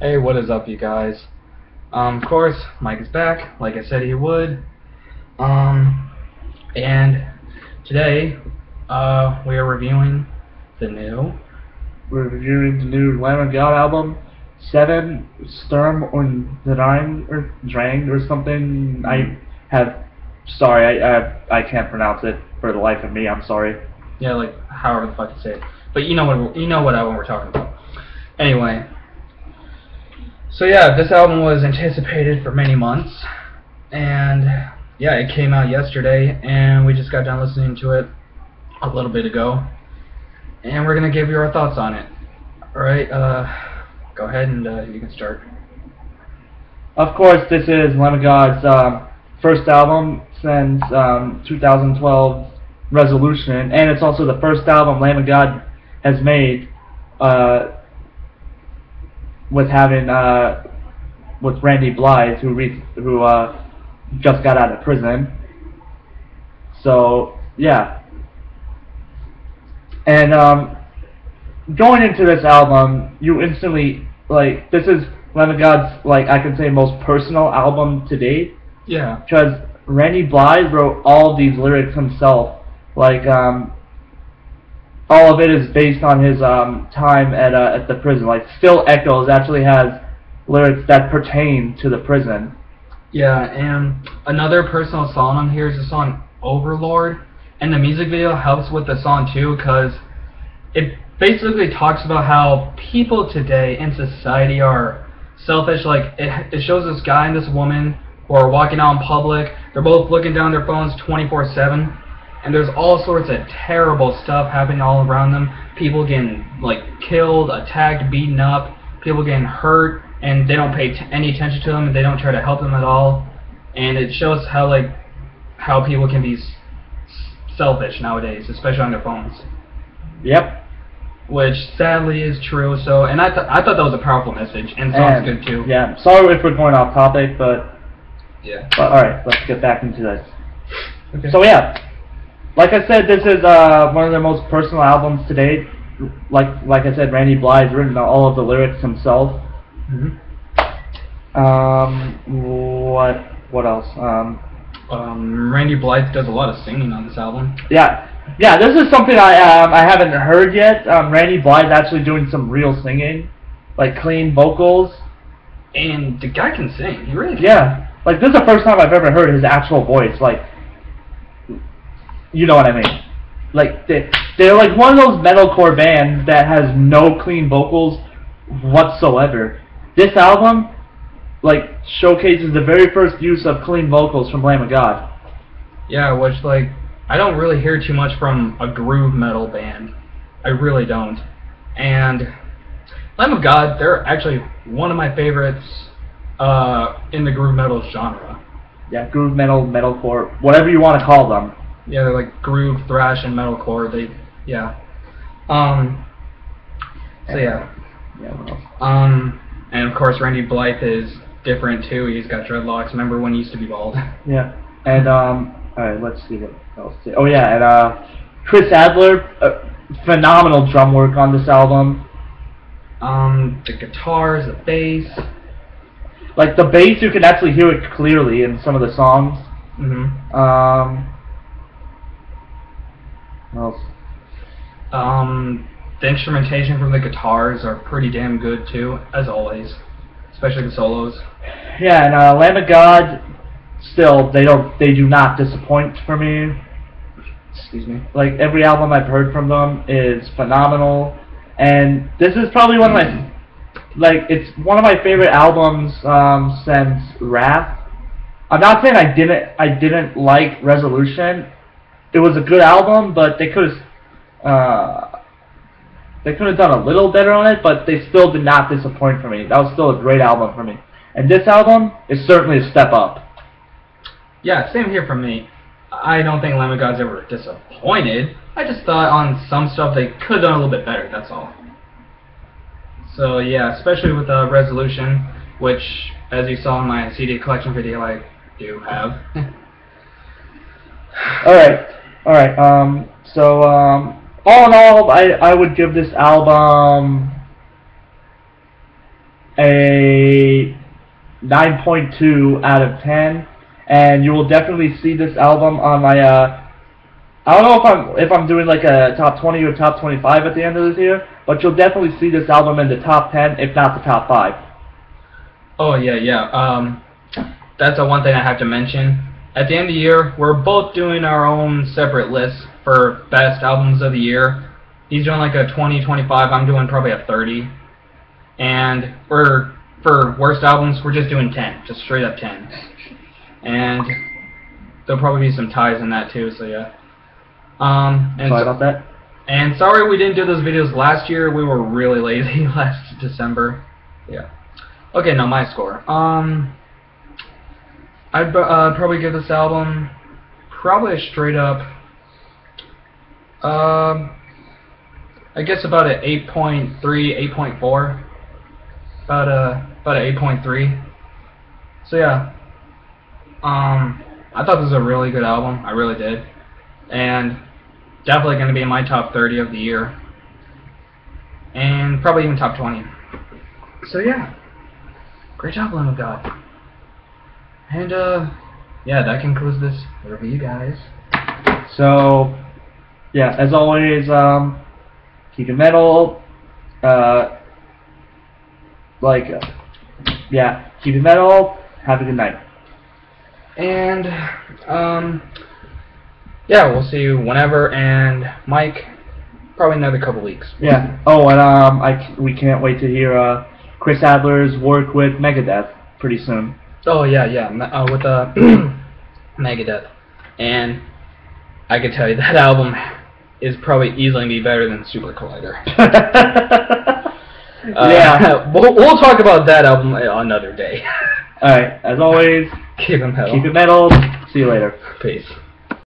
Hey, what is up, you guys? Of course, Mike is back, like I said he would. And today, we are reviewing the new. We're reviewing the new Lamb of God album, VII, Sturm Und Drang or something. I can't pronounce it for the life of me. I'm sorry. Yeah, like however the fuck to say it. But you know what album we're talking about. Anyway, so yeah, this album was anticipated for many months, and yeah, it came out yesterday, and we just got done listening to it a little bit ago, and we're gonna give you our thoughts on it. All right, go ahead and you can start. Of course, this is Lamb of God's first album since 2012 Resolution, and it's also the first album Lamb of God has made with Randy Blythe, who just got out of prison. So yeah, and going into this album, you instantly this is Lamb of God's I can say most personal album to date. Yeah. Because Randy Blythe wrote all of these lyrics himself. All of it is based on his time at the prison. Still Echoes actually has lyrics that pertain to the prison. Yeah, and another personal song on here is the song Overlord, and the music video helps with the song too, because it basically talks about how people today in society are selfish. It shows this guy and this woman who are walking out in public. They're both looking down their phones 24/7. And there's all sorts of terrible stuff happening all around them. People getting killed, attacked, beaten up. People getting hurt, and they don't pay any attention to them, and they don't try to help them at all. And it shows how people can be selfish nowadays, especially on their phones. Yep. Which sadly is true. So, and I thought that was a powerful message, and the song's good too. Yeah. Sorry if we're going off topic, but yeah. But all right, let's get back into this. Okay. So yeah. Like I said, this is one of their most personal albums to date. Like I said, Randy Blythe's written all of the lyrics himself. Mhm. What else? Randy Blythe does a lot of singing on this album. Yeah. This is something I haven't heard yet. Randy Blythe's actually doing some real singing, clean vocals. And the guy can sing. He really can. Yeah. This is the first time I've ever heard his actual voice. You know what I mean? They're one of those metalcore bands that has no clean vocals whatsoever. This album, showcases the very first use of clean vocals from Lamb of God. Yeah, which, I don't really hear too much from a groove metal band. I really don't. And Lamb of God, they're actually one of my favorites in the groove metal genre. Yeah, groove metal, metalcore, whatever you want to call them. Yeah, they're groove, thrash, and metalcore. Yeah. So yeah. Yeah, what else? And of course Randy Blythe is different too. He's got dreadlocks. Remember when he used to be bald? Yeah. And alright, let's see what else. Oh yeah, and Chris Adler, phenomenal drum work on this album. The guitars, the bass. The bass, you can actually hear it clearly in some of the songs. Mhm. What else? The instrumentation from the guitars are pretty damn good too, as always, especially the solos. Yeah, and Lamb of God, still they do not disappoint for me. Excuse me. Every album I've heard from them is phenomenal, and this is probably one of my it's one of my favorite albums since Wrath. I'm not saying I didn't like Resolution. It was a good album, but they could have done a little better on it, but they still did not disappoint for me. That was still a great album for me. And this album is certainly a step up. Yeah, same here for me. I don't think Lamb of God's ever disappointed. I just thought on some stuff they could have done a little bit better, that's all. So yeah, especially with Resolution, which, as you saw in my CD collection video, I do have. Alright. So, all in all, I would give this album a 9.2 out of 10, and you will definitely see this album on my I don't know if I'm doing like a top 20 or top 25 at the end of this year, but you'll definitely see this album in the top 10, if not the top 5. Oh yeah. That's the one thing I have to mention. At the end of the year, we're both doing our own separate lists for best albums of the year. He's doing like a 20, 25. I'm doing probably a 30. And for worst albums, we're just doing 10, just straight up 10. And there'll probably be some ties in that too. So yeah. And Sorry about that. And sorry we didn't do those videos last year. We were really lazy last December. Yeah. Okay, now my score. I'd probably give this album probably a straight up, I guess about an 8.3, 8.4. About a 8.3. So yeah. I thought this was a really good album. I really did. And definitely going to be in my top 30 of the year. And probably even top 20. So yeah. Great job, Lamb of God. And yeah, that concludes this review, guys. So yeah, as always, keep it metal. Yeah, keep it metal. Have a good night. And yeah, we'll see you whenever. And Mike, probably another couple weeks. Yeah. Oh, and we can't wait to hear Chris Adler's work with Megadeth pretty soon. Oh yeah, with Megadeth. And I can tell you that album is probably easily be better than Super Collider. Yeah. We'll talk about that album another day. Alright, as always, keep it metal. Keep it metal. See you later. Peace.